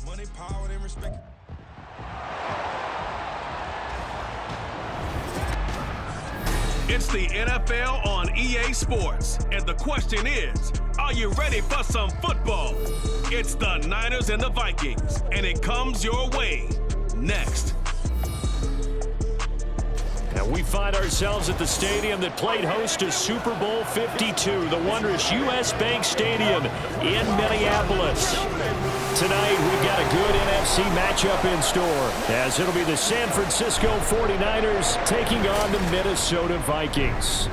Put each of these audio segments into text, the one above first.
Money, power, and respect. It's the NFL on EA Sports, and the question is, are you ready for some football? It's the Niners and the Vikings, and it comes your way next. And we find ourselves at the stadium that played host to Super Bowl 52, the wondrous U.S. Bank Stadium in Minneapolis. Tonight, we've got a good NFC matchup in store, as it'll be the San Francisco 49ers taking on the Minnesota Vikings.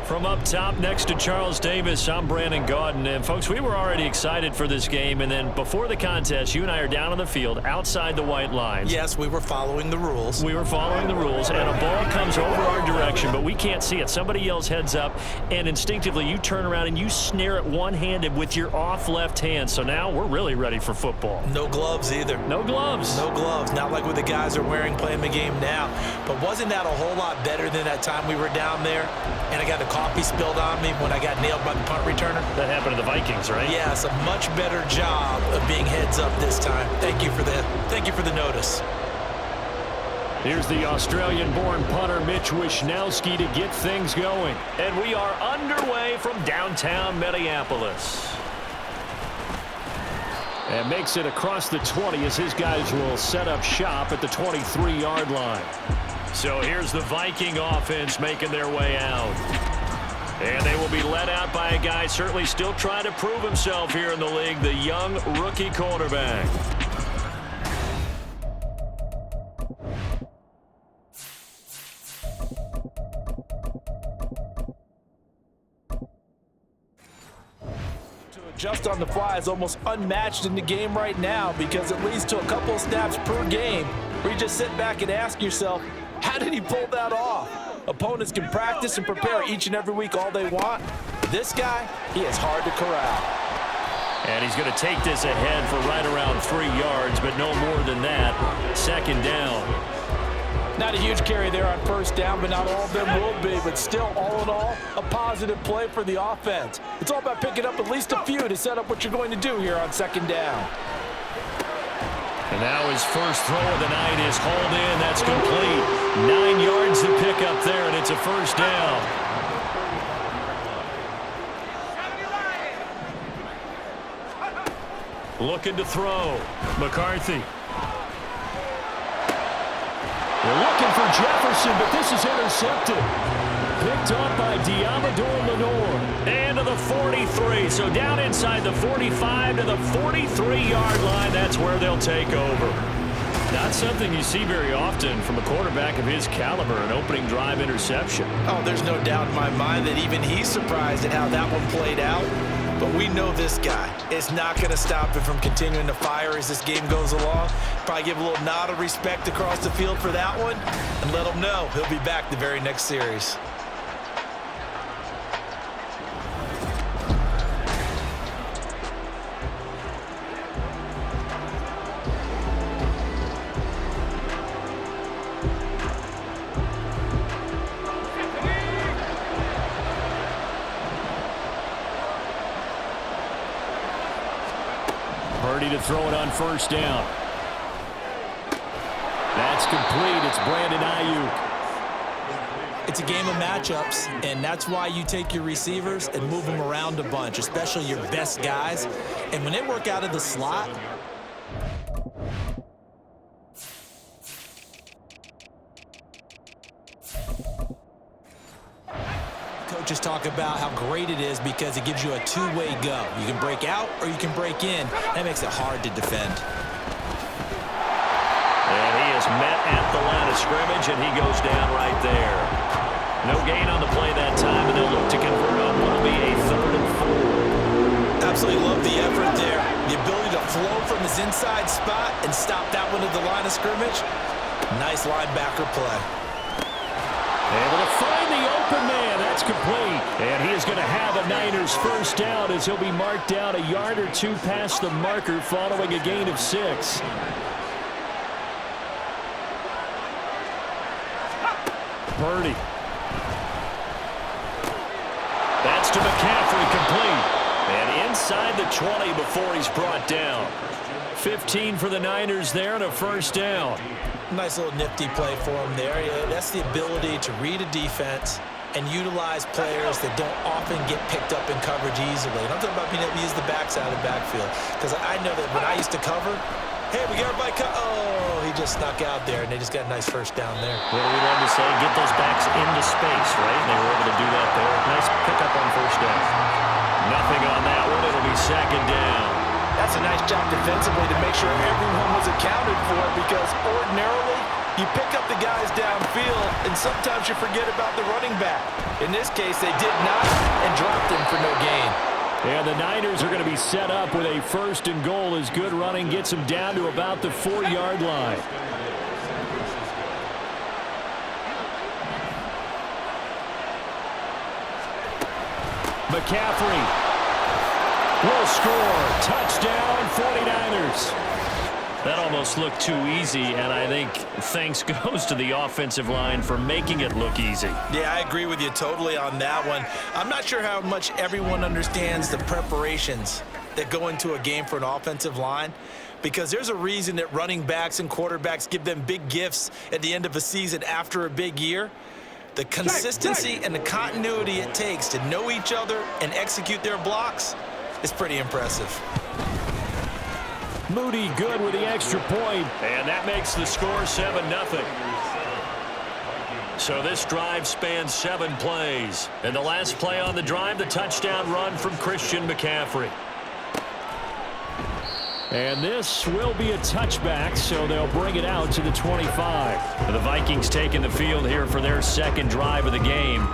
From up top next to Charles Davis, I'm Brandon Gaudin. And, folks, we were already excited for this game. And then before the contest, you and I are down on the field outside the white lines. Yes, we were following the rules. We were following the rules, and a ball comes over our direction, but we can't see it. Somebody yells heads up, and instinctively you turn around and you snare it one-handed with your off left hand. So now we're really ready for football. No gloves either. No gloves. No gloves. Not like what the guys are wearing playing the game now. But wasn't that a whole lot better than that time we were down there and I got the coffee spilled on me when I got nailed by the punt returner? That happened to the Vikings, right? Yes, a much better job of being heads up this time. Thank you for the notice. Here's the Australian-born punter Mitch Wishnowsky to get things going. And we are underway from downtown Minneapolis. And makes it across the 20 as his guys will set up shop at the 23-yard line. So here's the Viking offense making their way out. And they will be led out by a guy certainly still trying to prove himself here in the league, the young rookie quarterback. Just on the fly is almost unmatched in the game right now because it leads to a couple of snaps per game where you just sit back and ask yourself, how did he pull that off? Opponents can practice and prepare each and every week all they want. This guy, he is hard to corral. And he's going to take this ahead for right around 3 yards, but no more than that. Second down. Not a huge carry there on first down, but not all of them will be. But still, all in all, a positive play for the offense. It's all about picking up at least a few to set up what you're going to do here on second down. And now his first throw of the night is hauled in. That's complete. 9 yards to pick up there, and it's a first down. Looking to throw. McCarthy. They're looking for Jefferson, but this is intercepted. Picked up by Diamador Lenore. And to the 43. So down inside the 45 to the 43-yard line. That's where they'll take over. Not something you see very often from a quarterback of his caliber, an opening drive interception. Oh, there's no doubt in my mind that even he's surprised at how that one played out. But we know this guy is not going to stop him from continuing to fire as this game goes along. Probably give a little nod of respect across the field for that one and let him know he'll be back the very next series. To throw it on first down. That's complete. It's Brandon Ayuk. It's a game of matchups, and that's why you take your receivers and move them around a bunch, especially your best guys. And when they work out of the slot, coaches talk about how great it is because it gives you a two-way go. You can break out or you can break in. That makes it hard to defend. And he is met at the line of scrimmage, and he goes down right there. No gain on the play that time, and they'll look to convert on what will be a 3rd and 4. Absolutely love the effort there. The ability to flow from his inside spot and stop that one at the line of scrimmage. Nice linebacker play. Able to find the open man. That's complete. And he is going to have a Niners first down as he'll be marked down a yard or two past the marker following a gain of 6. Purdy. That's to McCaffrey, complete. And 20 before he's brought down. 15 for the Niners there and a first down. Nice little nifty play for him there. Yeah, that's the ability to read a defense and utilize players that don't often get picked up in coverage easily. And I'm talking about being able to use the backside of the backfield. Because I know that when I used to cover, hey, we got everybody oh, he just snuck out there, and they just got a nice first down there. What do we love to say? Get those backs into space, right? And they were able to do that there. Nice pickup on first down. Nothing on that one. It'll be second down. That's a nice job defensively to make sure everyone was accounted for, because ordinarily you pick up the guys downfield and sometimes you forget about the running back. In this case, they did not and dropped him for no gain. And the Niners are going to be set up with a first and goal as good running gets them down to about the 4-yard line. McCaffrey will score. Touchdown, 49ers. That almost looked too easy, and I think thanks goes to the offensive line for making it look easy. Yeah, I agree with you totally on that one. I'm not sure how much everyone understands the preparations that go into a game for an offensive line, because there's a reason that running backs and quarterbacks give them big gifts at the end of a season after a big year. The consistency and the continuity it takes to know each other and execute their blocks is pretty impressive. Moody good with the extra point, and that makes the score 7-0. So this drive spans 7 plays. And the last play on the drive, the touchdown run from Christian McCaffrey. And this will be a touchback, so they'll bring it out to the 25. The Vikings taking the field here for their second drive of the game.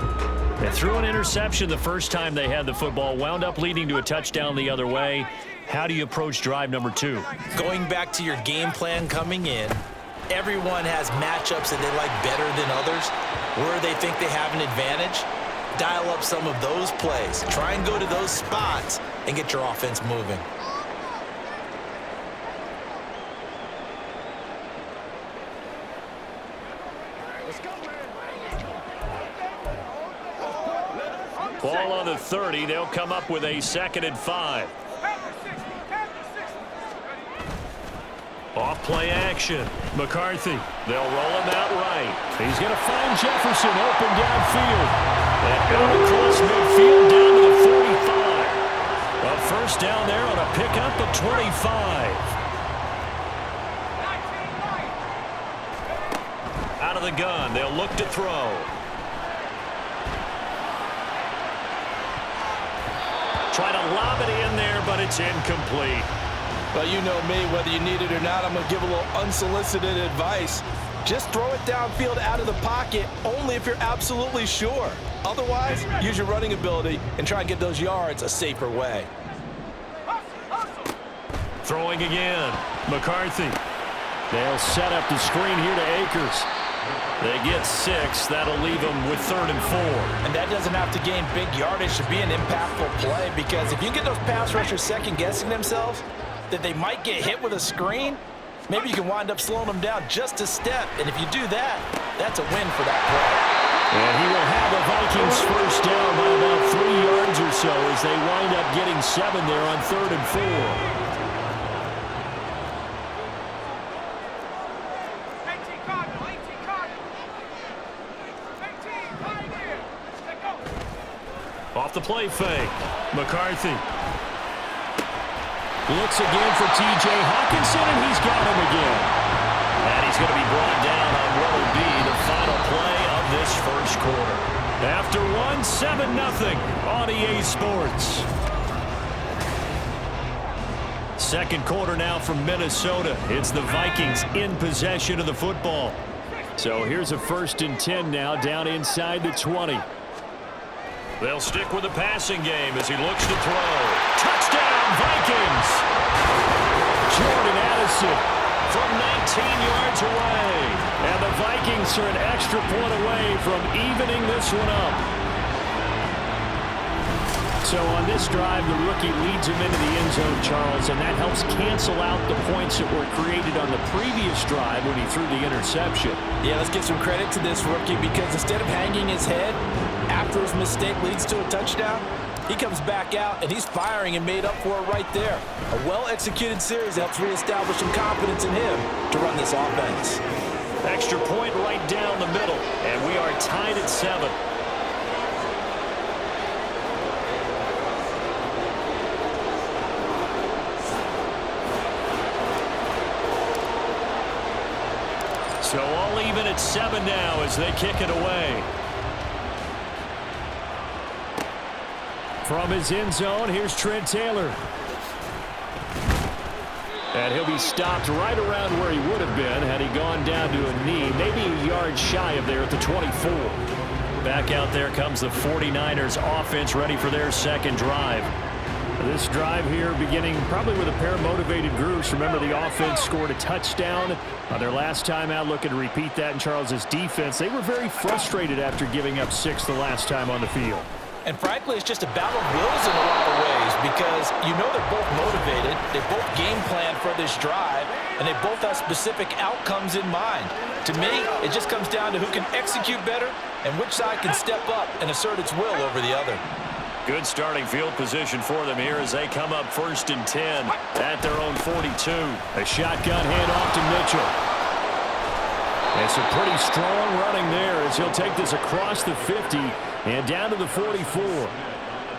They threw an interception the first time they had the football, wound up leading to a touchdown the other way. How do you approach drive number 2? Going back to your game plan coming in, everyone has matchups that they like better than others, where they think they have an advantage. Dial up some of those plays. Try and go to those spots and get your offense moving. Ball on the 30. They'll come up with a 2nd and 5. Off play action. McCarthy. They'll roll him out right. He's going to find Jefferson open downfield. And going across midfield down to the 45. A first down there on a pickup at 25. Out of the gun. They'll look to throw. Try to lob it in there, but it's incomplete. Well, you know me, whether you need it or not, I'm going to give a little unsolicited advice. Just throw it downfield out of the pocket, only if you're absolutely sure. Otherwise, use your running ability and try and get those yards a safer way. Throwing again. McCarthy. They'll set up the screen here to Akers. They get 6. That'll leave them with 3rd and 4. And that doesn't have to gain big yardage to be an impactful play, because if you get those pass rushers second-guessing themselves that they might get hit with a screen, maybe you can wind up slowing them down just a step. And if you do that, that's a win for that play. And he will have the Vikings first down by about 3 yards or so as they wind up getting 7 there on 3rd and 4. Off the play fake. McCarthy. Looks again for T.J. Hawkinson, and he's got him again. And he's going to be brought down on what will be the final play of this first quarter. After 7-0 on EA Sports. Second quarter now from Minnesota. It's the Vikings in possession of the football. So here's a 1st and 10 now down inside the 20. They'll stick with the passing game as he looks to throw. Touchdown, Vikings! Jordan Addison from 19 yards away. And the Vikings are an extra point away from evening this one up. So on this drive, the rookie leads him into the end zone, Charles, and that helps cancel out the points that were created on the previous drive when he threw the interception. Yeah, let's give some credit to this rookie, because instead of hanging his head after his mistake leads to a touchdown, He comes back out, and he's firing and made up for it right there. A well-executed series helps reestablish some confidence in him to run this offense. Extra point right down the middle, and we are tied at 7. So all even at 7 now as they kick it away. From his end zone, here's Trent Taylor. And he'll be stopped right around where he would have been had he gone down to a knee, maybe a yard shy of there at the 24. Back out there comes the 49ers offense ready for their second drive. This drive here beginning probably with a pair of motivated groups. Remember, the offense scored a touchdown on their last time out. Looking to repeat that in Charles's defense. They were very frustrated after giving up 6 the last time on the field. And frankly, it's just a battle of wills in a lot of ways because you know they're both motivated, they both game plan for this drive, and they both have specific outcomes in mind. To me, it just comes down to who can execute better and which side can step up and assert its will over the other. Good starting field position for them here as they come up 1st and 10 at their own 42. A shotgun handoff to Mitchell. It's a pretty strong running there as he'll take this across the 50 and down to the 44.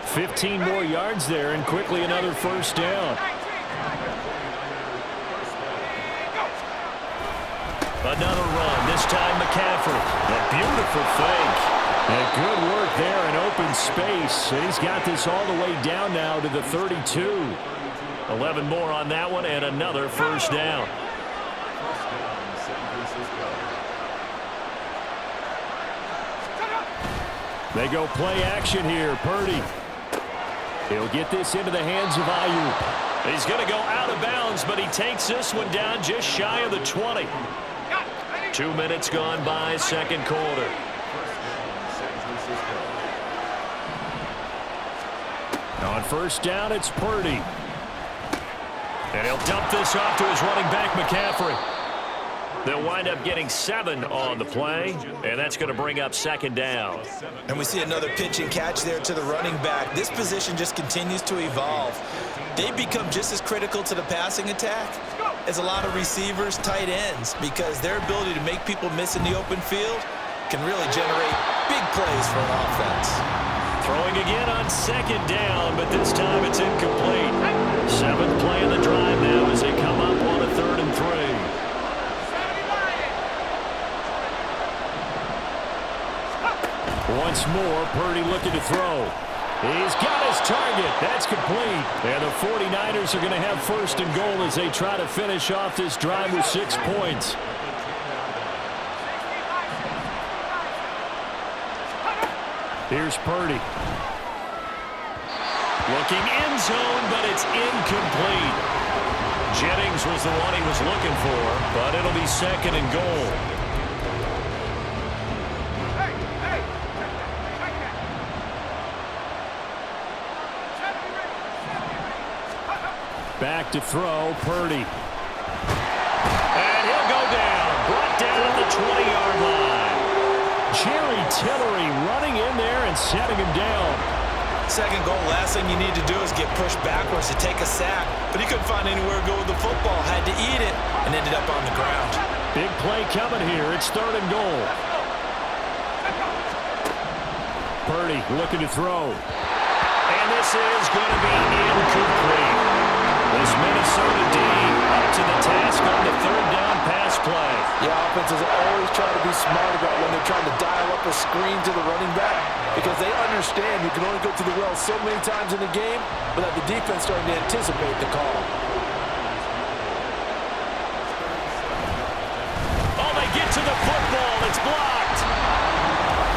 15 more yards there and quickly another first down. Another run, this time McCaffrey. A beautiful fake. And good work there in open space. And he's got this all the way down now to the 32. 11 more on that one and another first down. They go play action here. Purdy. He'll get this into the hands of Ayuk. He's going to go out of bounds, but he takes this one down just shy of the 20. 2 minutes gone by, second quarter. On first down, it's Purdy. And he'll dump this off to his running back, McCaffrey. They'll wind up getting 7 on the play, and that's going to bring up second down. And we see another pitch and catch there to the running back. This position just continues to evolve. They become just as critical to the passing attack as a lot of receivers, tight ends, because their ability to make people miss in the open field can really generate big plays for an offense. Throwing again on second down, but this time it's incomplete. 7th play of the drive now as they come up on a 3rd and 3. Once more, Purdy looking to throw. He's got his target. That's complete. And the 49ers are going to have 1st and goal as they try to finish off this drive with 6 points. Here's Purdy. Looking end zone, but it's incomplete. Jennings was the one he was looking for, but it'll be 2nd and goal. Back to throw, Purdy. And he'll go down. Brought down at the 20-yard line. Jerry Tillery running in there and setting him down. 2nd goal, last thing you need to do is get pushed backwards to take a sack. But he couldn't find anywhere to go with the football. Had to eat it and ended up on the ground. Big play coming here. It's 3rd and goal. Purdy looking to throw. And this is going to be incomplete. This Minnesota D up to the task on the 3rd down pass play. Yeah, offenses always try to be smart about when they're trying to dial up a screen to the running back because they understand you can only go through the well so many times in the game without the defense starting to anticipate the call. Oh, they get to the football. It's blocked.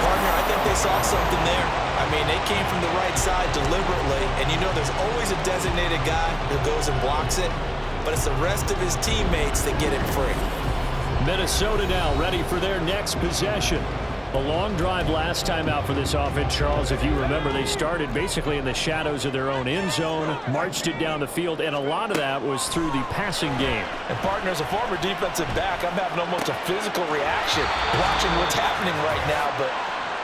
Partner, I think they saw something there. I mean, they came from the right side deliberately, and you know there's always a designated guy who goes and blocks it, but it's the rest of his teammates that get him free. Minnesota now ready for their next possession. A long drive last time out for this offense, Charles. If you remember, they started basically in the shadows of their own end zone, marched it down the field, and a lot of that was through the passing game. And partner, as a former defensive back, I'm having almost a physical reaction watching what's happening right now, but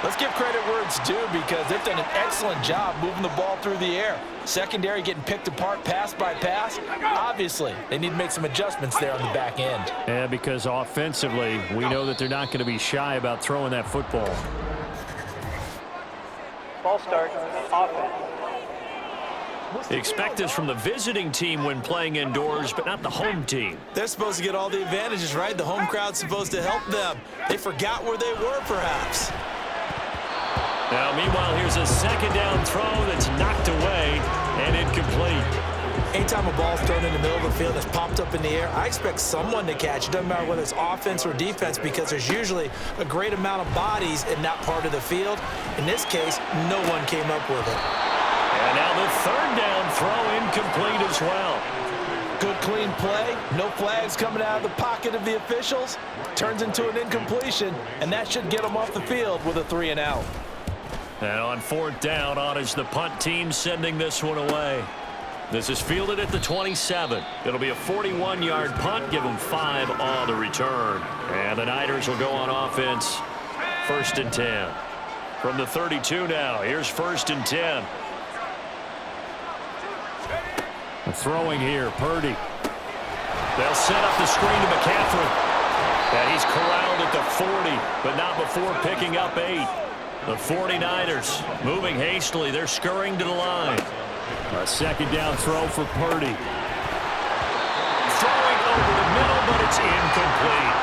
Let's give credit where it's due because they've done an excellent job moving the ball through the air. Secondary getting picked apart pass by pass. Obviously, they need to make some adjustments there on the back end. Yeah, because offensively, we know that they're not going to be shy about throwing that football. Ball start, offense. Expect this from the visiting team when playing indoors, but not the home team. They're supposed to get all the advantages, right? The home crowd's supposed to help them. They forgot where they were, perhaps. Now, meanwhile, here's a second down throw that's knocked away and incomplete. Anytime a ball's thrown in the middle of the field that's popped up in the air, I expect someone to catch it. Doesn't matter whether it's offense or defense because there's usually a great amount of bodies in that part of the field. In this case, no one came up with it. And now the third down throw incomplete as well. Good clean play. No flags coming out of the pocket of the officials. Turns into an incompletion, and that should get them off the field with a 3-and-out. And on fourth down, on is the punt team sending this one away. This is fielded at the 27. It'll be a 41-yard punt. Give them 5 on the return. And the Niners will go on offense. 1st and 10. From the 32 now, here's 1st and 10. Throwing here, Purdy. They'll set up the screen to McCaffrey. And he's corralled at the 40, but not before picking up 8. The 49ers moving hastily. They're scurrying to the line. A second down throw for Purdy. Throwing over the middle, but it's incomplete.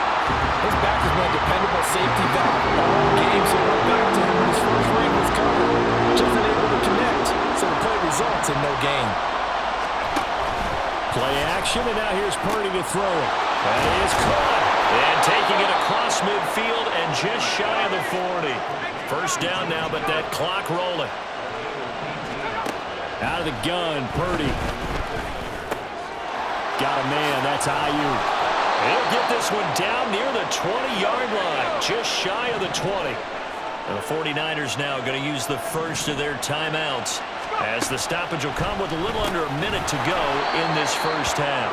His back has been a dependable safety valve all game, so went back to him when his first read was covered. Just unable to connect, so the play results in no gain. Play action, and now here's Purdy to throw it. And he is caught. And taking it across midfield and just shy of the 40. First down now, but that clock rolling. Out of the gun, Purdy. Got a man, that's Ayuk. He'll get this one down near the 20-yard line, just shy of the 20. And the 49ers now going to use the first of their timeouts, as the stoppage will come with a little under a minute to go in this first half.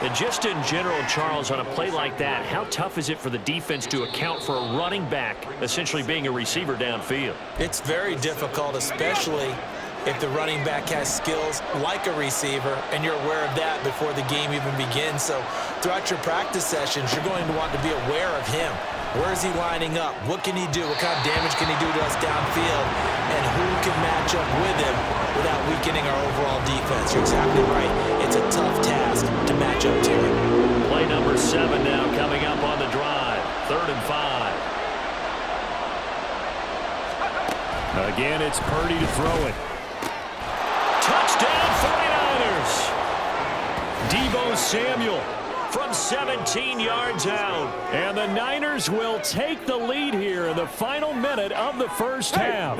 And just in general, Charles, on a play like that, how tough is it for the defense to account for a running back essentially being a receiver downfield? It's very difficult, especially if the running back has skills like a receiver, and you're aware of that before the game even begins. So throughout your practice sessions, you're going to want to be aware of him. Where is he lining up? What can he do? What kind of damage can he do to us downfield? And who can match up with him without weakening our overall defense? You're exactly right. It's a tough task to match up to him. Play number 7 now coming up on the drive. 3rd and 5. Again, it's Purdy to throw it. Touchdown 49ers! Deebo Samuel from 17 yards out. And the Niners will take the lead here in the final minute of the first half.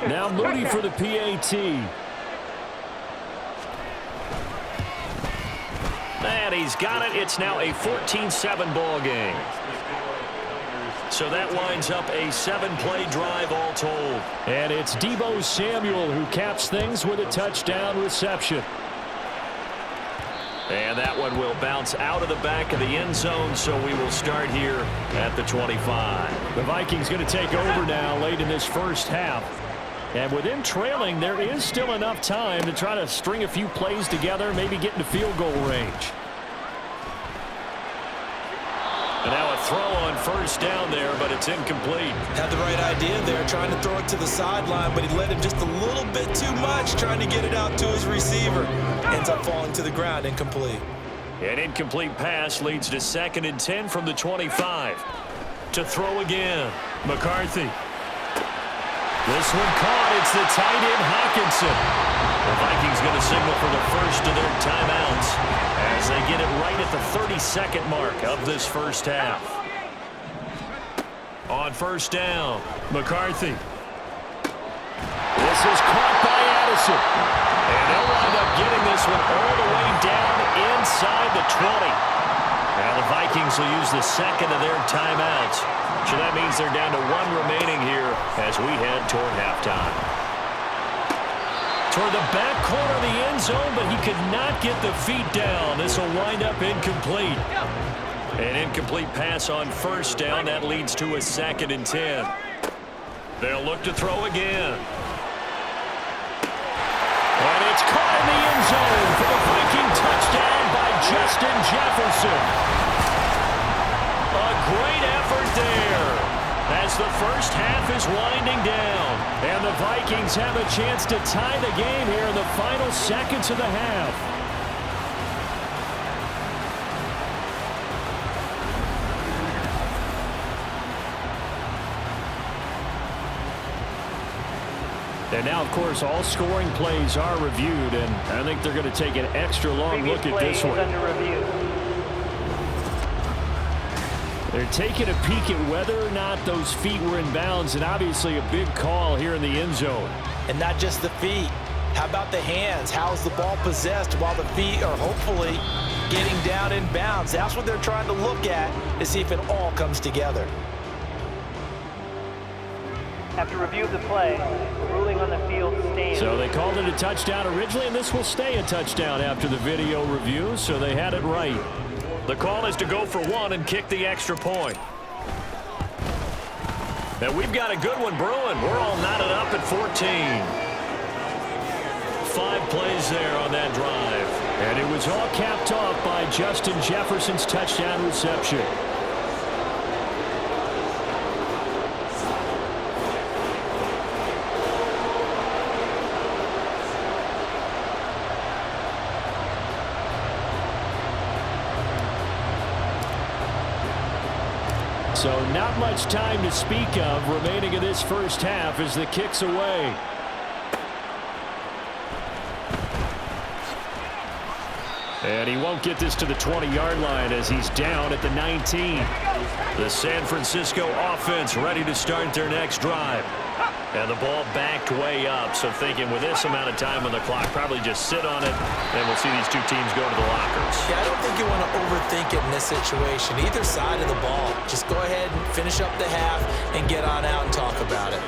Now Moody for the PAT. And he's got it. It's now a 14-7 ball game. So that winds up a 7-play drive all told. And it's Deebo Samuel who caps things with a touchdown reception. And that one will bounce out of the back of the end zone, so we will start here at the 25. The Vikings going to take over now late in this first half. And with them trailing, there is still enough time to try to string a few plays together, maybe get into field goal range. And now a throw on first down there, but it's incomplete. Had the right idea there, trying to throw it to the sideline, but he led him just a little bit too much, trying to get it out to his receiver. Ends up falling to the ground, incomplete. An incomplete pass leads to 2nd and 10 from the 25. To throw again, McCarthy. This one caught. It's the tight end, Hawkinson. The Vikings going to signal for the first of their timeouts as they get it right at the 32nd mark of this first half. On first down, McCarthy. This is caught by Addison. And they'll wind up getting this one all the way down inside the 20. Now the Vikings will use the second of their timeouts. So that means they're down to 1 remaining here as we head toward halftime. Toward the back corner of the end zone, but he could not get the feet down. This will wind up incomplete. An incomplete pass on first down. That leads to a 2nd and 10. They'll look to throw again. And it's caught in the end zone for the Viking touchdown by Justin Jefferson. A great effort there as the first half is winding down. And the Vikings have a chance to tie the game here in the final seconds of the half. And now, of course, all scoring plays are reviewed, and I think they're going to take an extra long look at this one. Under review. They're taking a peek at whether or not those feet were in bounds, and obviously a big call here in the end zone. And not just the feet. How about the hands? How's the ball possessed while the feet are hopefully getting down in bounds? That's what they're trying to look at to see if it all comes together. After review of the play, the ruling on the field stands. So they called it a touchdown originally, and this will stay a touchdown after the video review, so they had it right. The call is to go for one and kick the extra point. And we've got a good one brewing. We're all knotted up at 14. 5 plays there on that drive. And it was all capped off by Justin Jefferson's touchdown reception. So not much time to speak of remaining in this first half as the kick's away. And he won't get this to the 20-yard line as he's down at the 19. The San Francisco offense ready to start their next drive. And the ball backed way up, so thinking with this amount of time on the clock, probably just sit on it, and we'll see these two teams go to the lockers. Yeah, I don't think you want to overthink it in this situation. Either side of the ball. Just go ahead and finish up the half and get on out and talk about it.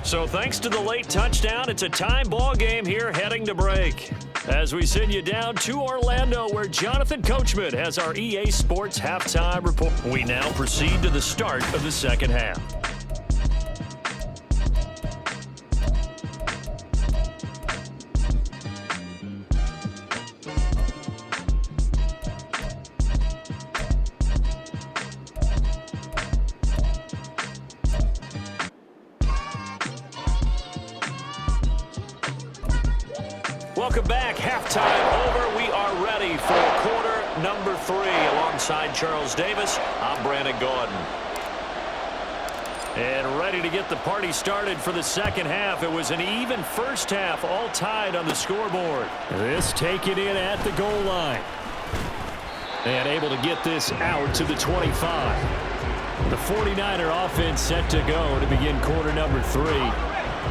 So thanks to the late touchdown, it's a time ball game here heading to break. As we send you down to Orlando, where Jonathan Coachman has our EA Sports halftime report. We now proceed to the start of the second half. Welcome back. Halftime over. We are ready for quarter number 3. Alongside Charles Davis, I'm Brandon Gordon. And ready to get the party started for the second half. It was an even first half, all tied on the scoreboard. This taken in at the goal line. And able to get this out to the 25. The 49er offense set to go to begin quarter number 3.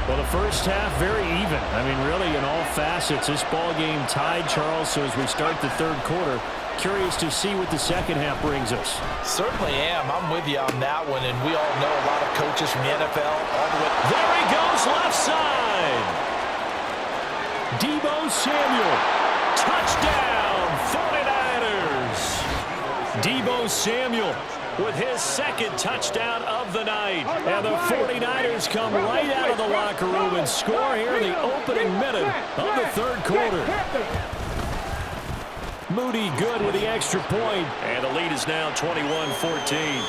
Well, the first half, very even. I mean, really, in all facets, this ball game tied, Charles. So as we start the third quarter, curious to see what the second half brings us. Certainly am. I'm with you on that one, and we all know a lot of coaches from the NFL all the way. There he goes, left side. Deebo Samuel. Touchdown, 49ers. Deebo Samuel with his second touchdown of the night. And the 49ers come right out of the locker room and score here in the opening minute of the third quarter. Moody good with the extra point. And the lead is now 21-14.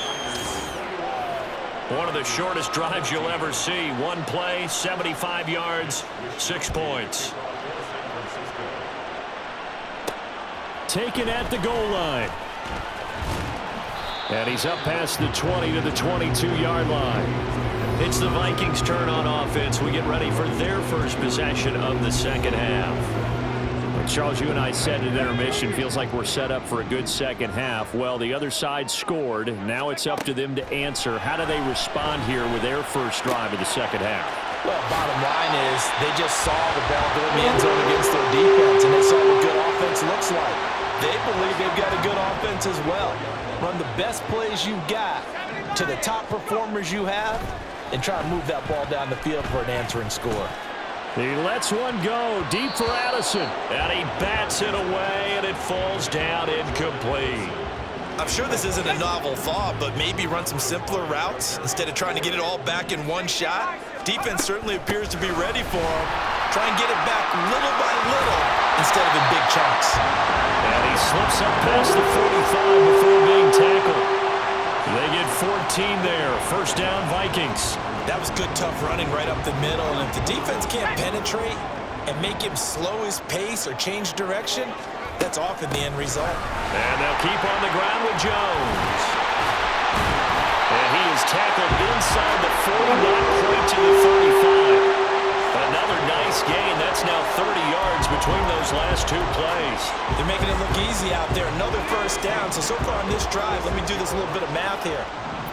One of the shortest drives you'll ever see. One play, 75 yards, 6 points. Taken at the goal line. And he's up past the 20 to the 22-yard line. It's the Vikings' turn on offense. We get ready for their first possession of the second half. Charles, you and I said at intermission, feels like we're set up for a good second half. Well, the other side scored. Now it's up to them to answer. How do they respond here with their first drive of the second half? Well, bottom line is they just saw the ball go in the end zone against their defense, and they saw what good offense looks like. They believe they've got a good offense as well. Run the best plays you've got to the top performers you have, and try and move that ball down the field for an answering score. He lets one go deep for Addison. And he bats it away, and it falls down incomplete. I'm sure this isn't a novel thought, but maybe run some simpler routes instead of trying to get it all back in one shot. Defense certainly appears to be ready for him. Try and get it back little by little instead of in big chunks. And he slips up past the 45 before being tackled. They get 14 there. First down, Vikings. That was good, tough running right up the middle. And if the defense can't penetrate and make him slow his pace or change direction, that's often the end result. And they'll keep on the ground with Jones. And he is tackled inside the 40, not quite to the 35. Another nice gain. That's now 30 yards between those last two plays. They're making it look easy out there. Another first down. So far on this drive, let me do this little bit of math here.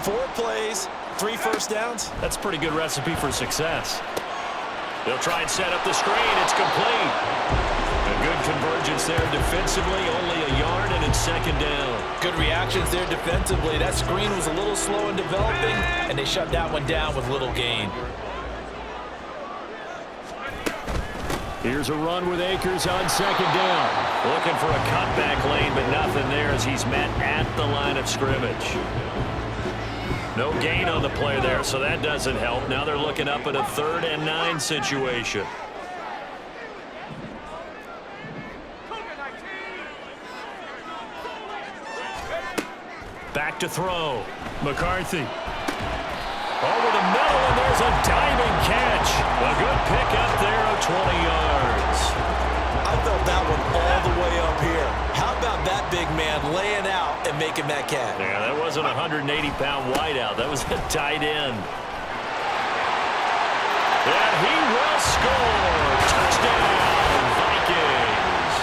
4 plays, 3 first downs. That's a pretty good recipe for success. They'll try and set up the screen. It's complete. A good convergence there defensively. Only a yard, and it's second down. Good reactions there defensively. That screen was a little slow in developing, and they shut that one down with little gain. Here's a run with Akers on second down. Looking for a cutback lane, but nothing there as he's met at the line of scrimmage. No gain on the play there, so that doesn't help. Now they're looking up at a 3rd and 9 situation. Back to throw. McCarthy. Over the middle, and there's a diving catch. A good pickup there of 20 yards. I felt that one all the way up here. How about that big man laying out and making that catch? Yeah, that wasn't a 180-pound wideout. That was a tight end. And he will score. Touchdown, Vikings.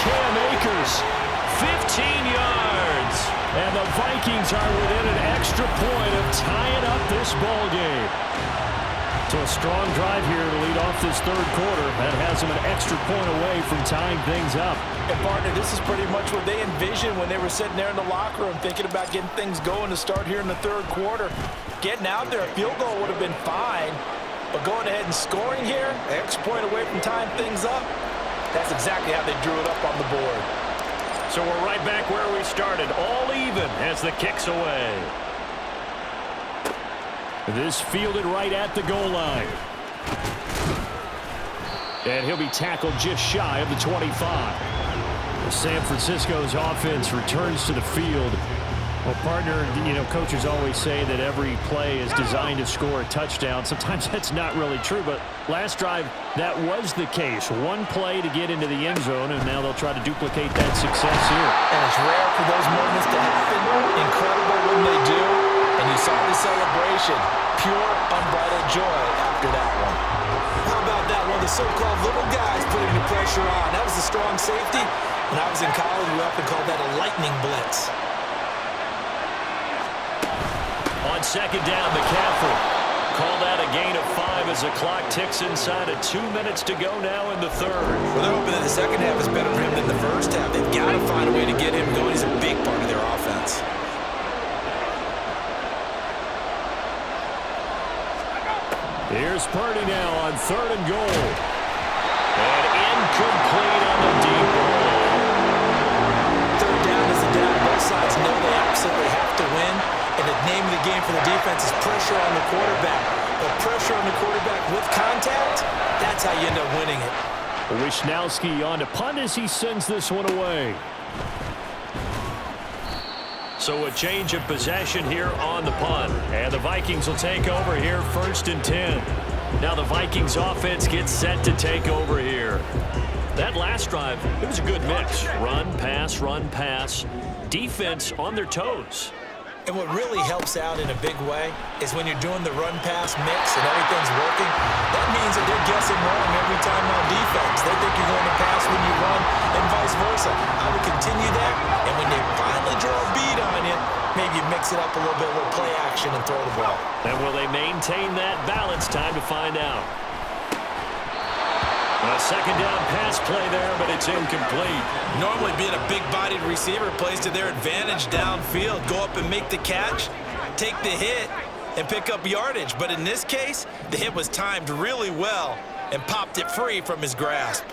Cam Akers, 15 yards. And the Vikings are within an extra point of tying up this ball game. So a strong drive here to lead off this third quarter. That has them an extra point away from tying things up. And, partner, this is pretty much what they envisioned when they were sitting there in the locker room thinking about getting things going to start here in the third quarter. Getting out there, a field goal would have been fine. But going ahead and scoring here, an extra point away from tying things up, that's exactly how they drew it up on the board. So we're right back where we started, all even as the kick's away. This fielded right at the goal line. And he'll be tackled just shy of the 25. San Francisco's offense returns to the field. Well, partner, you know, coaches always say that every play is designed to score a touchdown. Sometimes that's not really true, but last drive, that was the case. One play to get into the end zone, and now they'll try to duplicate that success here. And it's rare for those moments to happen. Incredible when they do. And you saw the celebration. Pure, unbridled joy after that one. How about that? One of the so-called little guys putting the pressure on. That was a strong safety. When I was in college, we often called that a lightning blitz. On second down, McCaffrey. Call that a gain of 5 as the clock ticks inside of 2 minutes to go now in the third. Well, they're hoping that the second half is better for him than the first half. They've got to find a way to get him going. He's a big part of their offense. Here's Purdy now on 3rd and goal. And incomplete on the deep ball. Third down is the down. Both sides know they absolutely have to win. And the name of the game for the defense is pressure on the quarterback. But pressure on the quarterback with contact, that's how you end up winning it. Wisnowski on to punt as he sends this one away. So a change of possession here on the punt. And the Vikings will take over here 1st and 10. Now the Vikings offense gets set to take over here. That last drive, it was a good mix. Run, pass. Defense on their toes. And what really helps out in a big way is when you're doing the run-pass mix and everything's working, that means that they're guessing wrong every time on defense. They think you're going to pass when you run and vice versa. I would continue that, and when they finally draw a beat on you, maybe you mix it up a little bit with play action and throw the ball. And will they maintain that balance? Time to find out. A second down pass play there, but it's incomplete. Normally being a big-bodied receiver plays to their advantage downfield. Go up and make the catch, take the hit, and pick up yardage. But in this case, the hit was timed really well and popped it free from his grasp.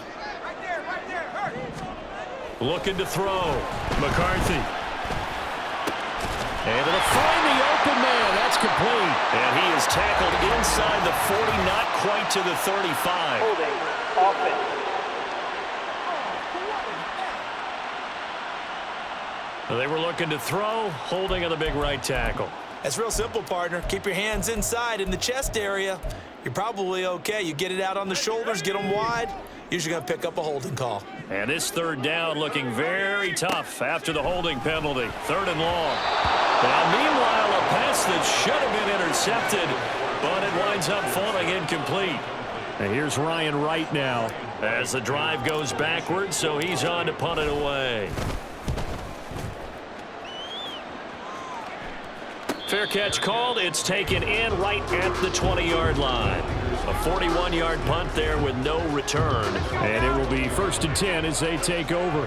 Looking to throw. McCarthy. Able to find the open man. That's complete. And he is tackled inside the 40, not quite to the 35. Holding. Offense. They were looking to throw, holding on the big right tackle. That's real simple, partner. Keep your hands inside in the chest area. You're probably okay. You get it out on the shoulders, get them wide. Usually going to pick up a holding call. And this third down looking very tough after the holding penalty. 3rd and long. Now, meanwhile, a pass that should have been intercepted, but it winds up falling incomplete. And here's Ryan Wright now as the drive goes backwards, so he's on to punt it away. Fair catch called. It's taken in right at the 20-yard line. A 41-yard punt there with no return. And it will be 1st and 10 as they take over.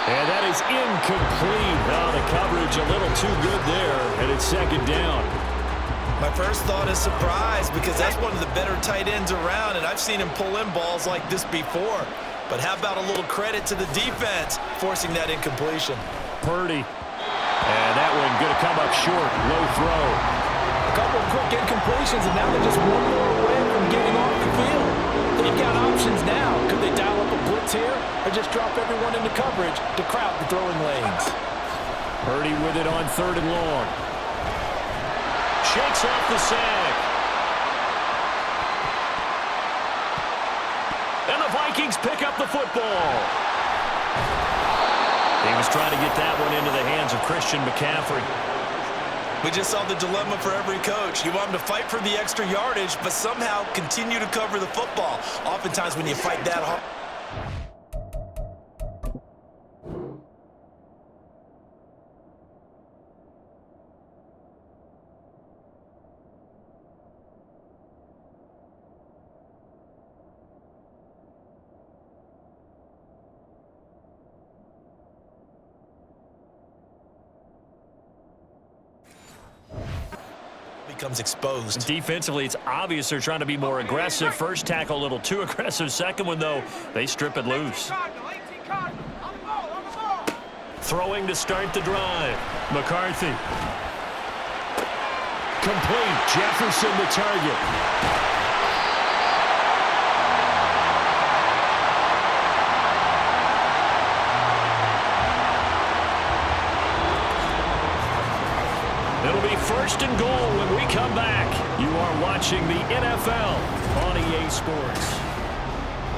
And that is incomplete. Oh, the coverage a little too good there, and it's 2nd down. My first thought is surprise because that's one of the better tight ends around, and I've seen him pull in balls like this before. But how about a little credit to the defense forcing that incompletion? Purdy. And that one going to come up short. Low throw. A couple of quick incompletions, and now they're just one more away from getting off the field. They've got options now. Could they dial up a blitz here or just drop everyone into coverage to crowd the throwing lanes? Purdy with it on 3rd and long. Shakes off the sack. And the Vikings pick up the football. He was trying to get that one into the hands of Christian McCaffrey. We just saw the dilemma for every coach. You want them to fight for the extra yardage, but somehow continue to cover the football. Oftentimes when you fight that hard. Becomes exposed. Defensively, it's obvious they're trying to be more aggressive. First tackle a little too aggressive. Second one, though, they strip it loose. Throwing to start the drive. McCarthy. Complete. Jefferson the target. It'll be 1st and goal when we come back. You are watching the NFL on EA Sports.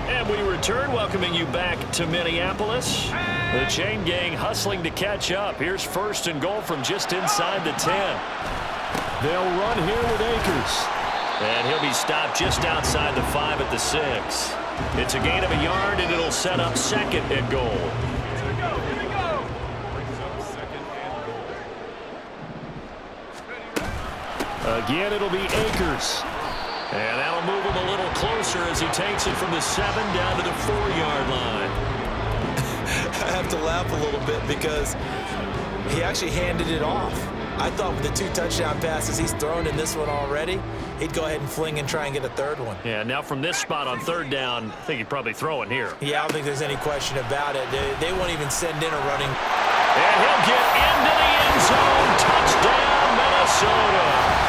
And we return, welcoming you back to Minneapolis. The chain gang hustling to catch up. Here's 1st and goal from just inside the 10. They'll run here with Akers. And he'll be stopped just outside the 5 at the 6. It's a gain of a yard, and it'll set up 2nd and goal. Again, it'll be Akers. And that'll move him a little closer as he takes it from the 7 down to the 4-yard line. I have to laugh a little bit because he actually handed it off. I thought with the 2 touchdown passes he's thrown in this one already, he'd go ahead and fling and try and get a 3rd one. Yeah, now from this spot on 3rd down, I think he'd probably throw it here. Yeah, I don't think there's any question about it. They won't even send in a running. And he'll get into the end zone. Touchdown, Minnesota.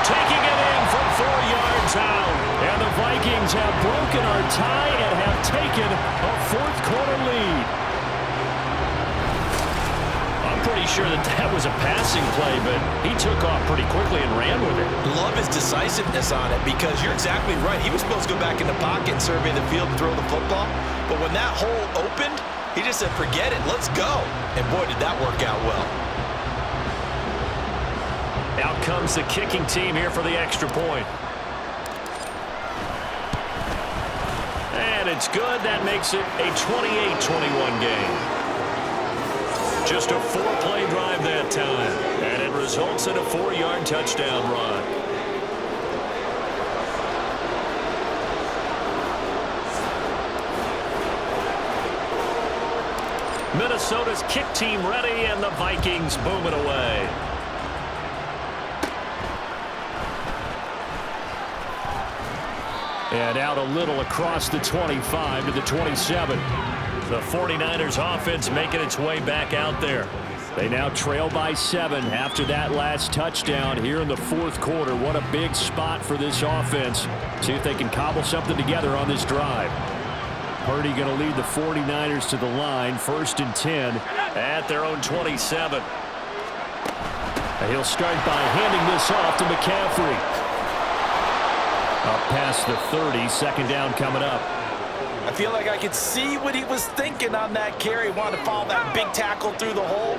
Taking it in from 4 yards out. And the Vikings have broken our tie and have taken a 4th quarter lead. I'm pretty sure that was a passing play, but he took off pretty quickly and ran with it. Love his decisiveness on it because you're exactly right. He was supposed to go back in the pocket and survey the field and throw the football. But when that hole opened, he just said, forget it, let's go. And boy, did that work out well. Out comes the kicking team here for the extra point. And it's good. That makes it a 28-21 game. Just a 4-play drive that time. And it results in a 4-yard touchdown run. Minnesota's kick team ready, and the Vikings boom it away. And out a little across the 25 to the 27. The 49ers offense making its way back out there. They now trail by 7 after that last touchdown here in the fourth quarter. What a big spot for this offense. See if they can cobble something together on this drive. Purdy going to lead the 49ers to the line. 1st and 10 at their own 27. And he'll start by handing this off to McCaffrey. Up past the 30, 2nd down coming up. I feel like I could see what he was thinking on that carry. Wanted to follow that big tackle through the hole.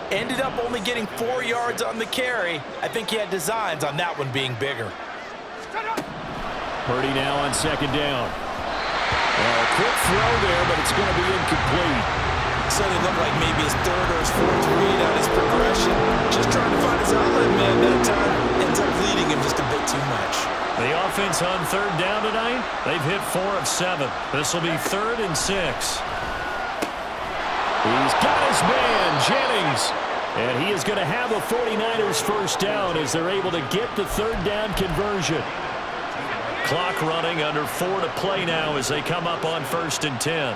Ended up only getting 4 yards on the carry. I think he had designs on that one being bigger. Purdy now on 2nd down. A quick throw there, but it's going to be incomplete. So it looked like maybe his 3rd or his 4th read on his progression. Just trying to find his outlet, man. That time ends up leading him just a bit too much. The offense on 3rd down tonight, they've hit 4 of 7. This will be 3rd and 6. He's got his man, Jennings. And he is going to have a 49ers 1st down as they're able to get the 3rd down conversion. Clock running, under 4 to play now as they come up on 1st and 10.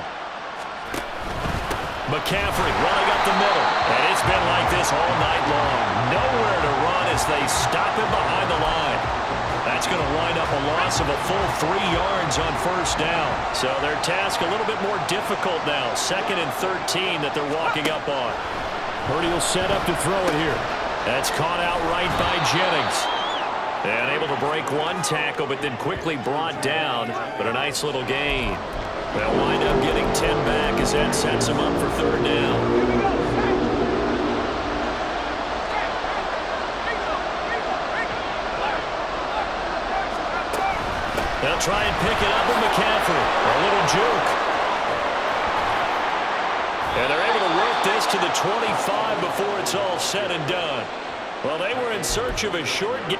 McCaffrey running up the middle. And it's been like this all night long. Nowhere to run as they stop him behind the line. That's going to wind up a loss of a full 3 yards on 1st down. So their task a little bit more difficult now. 2nd and 13 that they're walking up on. Purdy will set up to throw it here. That's caught outright by Jennings. And able to break 1 tackle, but then quickly brought down. But a nice little gain. They'll wind up getting 10 back as that sets them up for 3rd down. They'll try and pick it up with McCaffrey. A little juke. And they're able to work this to the 25 before it's all said and done. Well, they were in search of a short game.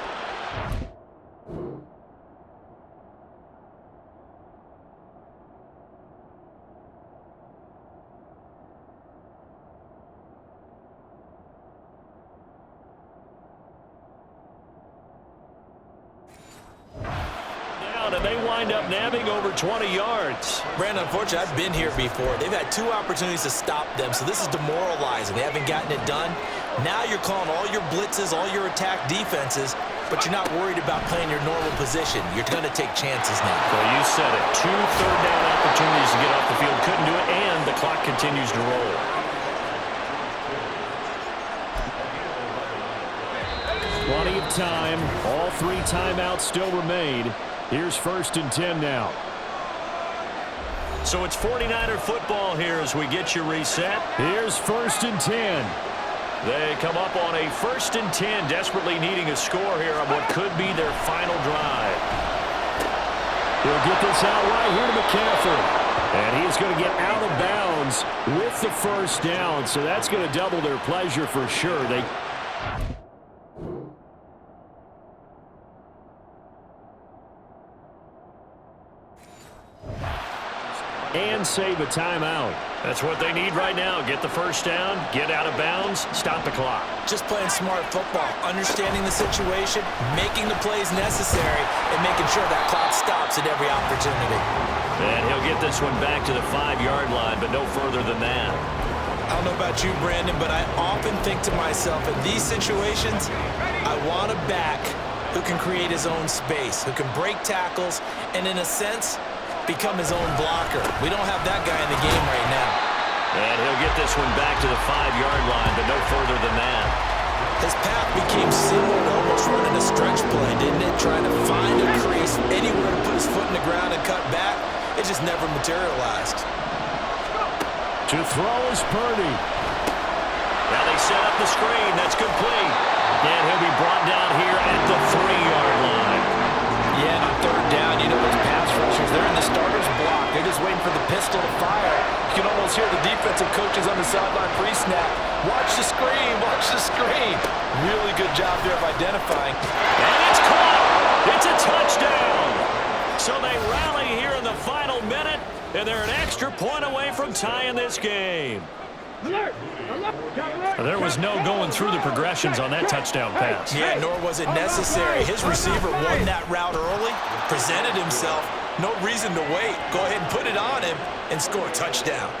And they wind up nabbing over 20 yards. Brandon, unfortunately, I've been here before. They've had 2 opportunities to stop them, so this is demoralizing. They haven't gotten it done. Now you're calling all your blitzes, all your attack defenses, but you're not worried about playing your normal position. You're going to take chances now. Well, you said it. 2 third-down opportunities to get off the field. Couldn't do it, and the clock continues to roll. Plenty of time. All 3 timeouts still remain. Here's 1st and 10 now. So it's 49er football here as we get you reset. Here's 1st and 10. They come up on a 1st and 10, desperately needing a score here on what could be their final drive. He'll get this out right here to McCaffrey. And he's going to get out of bounds with the 1st down. So that's going to double their pleasure for sure. And save a timeout. That's what they need right now. Get the 1st down, get out of bounds, stop the clock. Just playing smart football, understanding the situation, making the plays necessary, and making sure that clock stops at every opportunity. And he'll get this one back to the 5-yard line, but no further than that. I don't know about you, Brandon, but I often think to myself, in these situations, I want a back who can create his own space, who can break tackles, and in a sense, become his own blocker. We don't have that guy in the game right now. And he'll get this one back to the 5-yard line, but no further than that. His path became similar to almost running a stretch play, didn't it? Trying to find a crease, anywhere to put his foot in the ground and cut back. It just never materialized. To throw is Purdy. Now they set up the screen. That's complete. And he'll be brought down here at the 3-yard line. Yeah, on 3rd down, you know those pass rushers, they're in the starter's block. They're just waiting for the pistol to fire. You can almost hear the defensive coaches on the sideline pre-snap. Watch the screen, watch the screen. Really good job there of identifying. And it's caught. It's a touchdown. So they rally here in the final minute, and they're an extra point away from tying this game. There was no going through the progressions on that touchdown pass. Yeah, nor was it necessary. His receiver won that route early, presented himself. No reason to wait. Go ahead and put it on him and score a touchdown.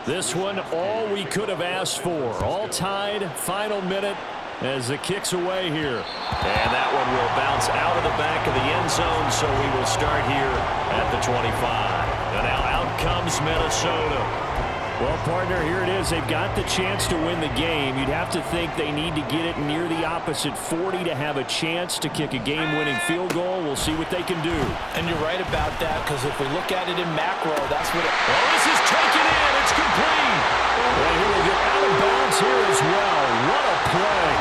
This one, all we could have asked for. All tied, final minute as the kick's away here. And that one will bounce out of the back of the end zone, so we will start here at the 25. And now out comes Minnesota. Well, partner, here it is. They've got the chance to win the game. You'd have to think they need to get it near the opposite 40 to have a chance to kick a game-winning field goal. We'll see what they can do. And you're right about that, because if we look at it in macro, that's what it... Oh, this is taken in. It's complete. And he will get out of bounds here as well. What a play.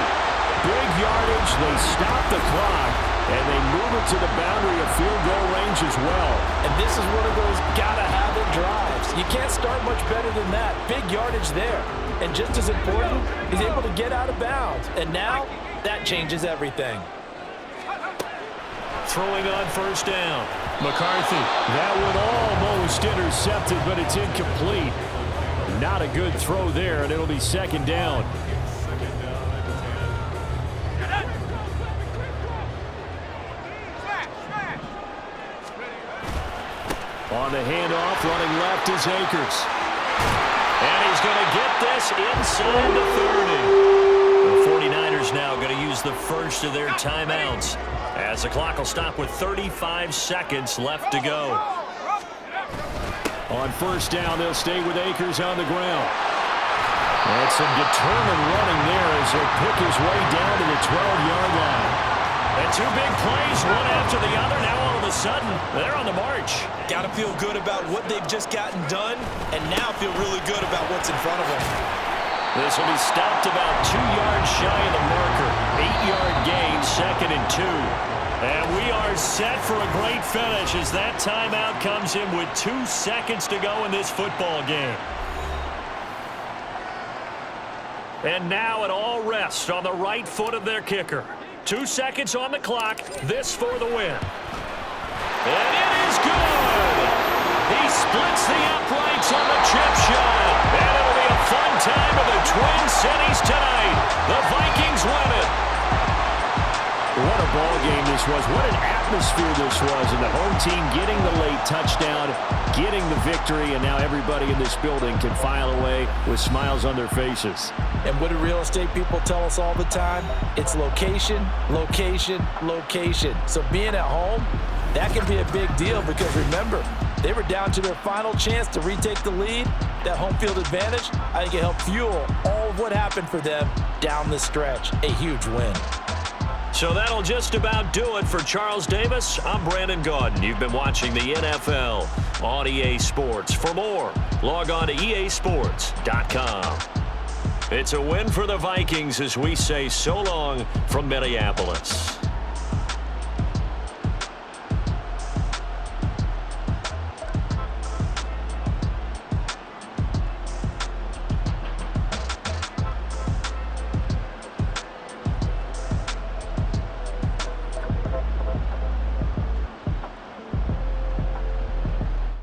Big yardage. They stop the clock, and they move it to the boundary of field goal range as well. And this is one of those gotta-have-it drives. You can't start much better than that. Big yardage there. And just as important, he's able to get out of bounds. And now, that changes everything. Throwing on first down. McCarthy. That one almost intercepted, but it's incomplete. Not a good throw there, and it'll be second down. On the handoff, running left is Akers. And he's going to get this inside the 30. The 49ers now going to use the first of their timeouts, as the clock will stop with 35 seconds left to go. On first down, they'll stay with Akers on the ground. And some determined running there as he'll pick his way down to the 12-yard line. And two big plays, one after the other. Now all of a sudden, they're on the march. Got to feel good about what they've just gotten done, and now feel really good about what's in front of them. This will be stopped about 2 yards shy of the marker. 8-yard gain, 2nd and 2. And we are set for a great finish as that timeout comes in with 2 seconds to go in this football game. And now it all rests on the right foot of their kicker. 2 seconds on the clock. This for the win. And it is good. He splits the uprights on the chip shot. And it'll be a fun time in the Twin Cities tonight. The Vikings win it. What a ball game this was. What an atmosphere this was. And the home team getting the late touchdown, getting the victory, and now everybody in this building can file away with smiles on their faces. And what do real estate people tell us all the time? It's location, location, location. So being at home, that can be a big deal because remember, they were down to their final chance to retake the lead. That home field advantage, I think it helped fuel all of what happened for them down the stretch. A huge win. So that'll just about do it for Charles Davis. I'm Brandon Gaudin. You've been watching the NFL on EA Sports. For more, log on to easports.com. It's a win for the Vikings as we say so long from Minneapolis.